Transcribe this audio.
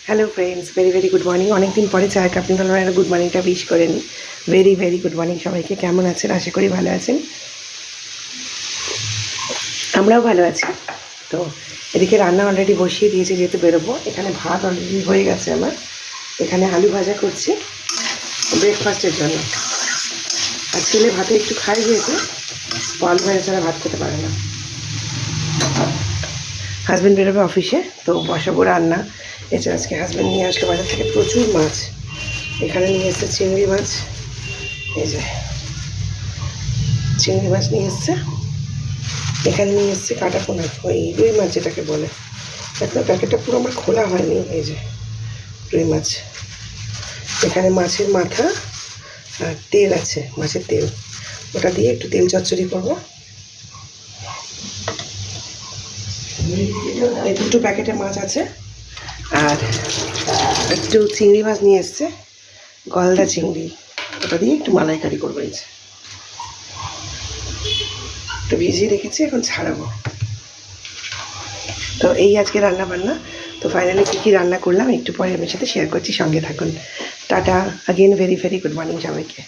Hello friends, very very good morning. অনেকদিন পরে চায়ের কাপ নিয়ে একটা গুড মর্নিংটা উইশ করে নিই। ভেরি ভেরি গুড মর্নিং সবাইকে। কেমন আছেন? আশা করি ভালো আছেন। আমরাও ভালো আছি। তো এদিকে রান্না অলরেডি বসিয়ে দিয়েছি, যেহেতু বেরোবো। এখানে ভাত অলরেডি হয়ে গেছে আমার। এখানে আলু ভাজা করছি ব্রেকফাস্টের জন্য। আর ছেলে ভাতে একটু খাই, যেহেতু আলু ভাজা ছাড়া ভাত খেতে পারে না। হাজব্যান্ড বেরোবে অফিসে, তো বসাবো রান্না। এছাড়া আজকে হাজব্যান্ড নিয়ে আসলো বাজার থেকে প্রচুর মাছ। এখানে নিয়ে এসছে চিংড়ি মাছ, এই যে চিংড়ি মাছ নিয়ে এসছে। এখানে নিয়ে এসছে কাটাপোনা, ওই রুই মাছ যেটাকে বলে। আপনার প্যাকেটটা পুরো আমার খোলা হয়নি। এই যে রুই মাছ। এখানে মাছের মাথা আর তেল আছে, মাছের তেল, ওটা দিয়ে একটু তেল চচ্চড়ি করবো। এই দুটো প্যাকেটে মাছ আছে। আর একটু চিংড়ি মাছ নিয়ে এসছে, গলদা চিংড়ি, ওটা দিয়ে একটু মালাইকারি করবো। এই যে একটু ভিজিয়ে রেখেছি, এখন ছাড়াবো। তো এই আজকে রান্না বান্না। তো ফাইনালি কী কী রান্না করলাম একটু পরে আমার সাথে শেয়ার করছি, সঙ্গে থাকুন। Tata, again very very good morning সবাইকে।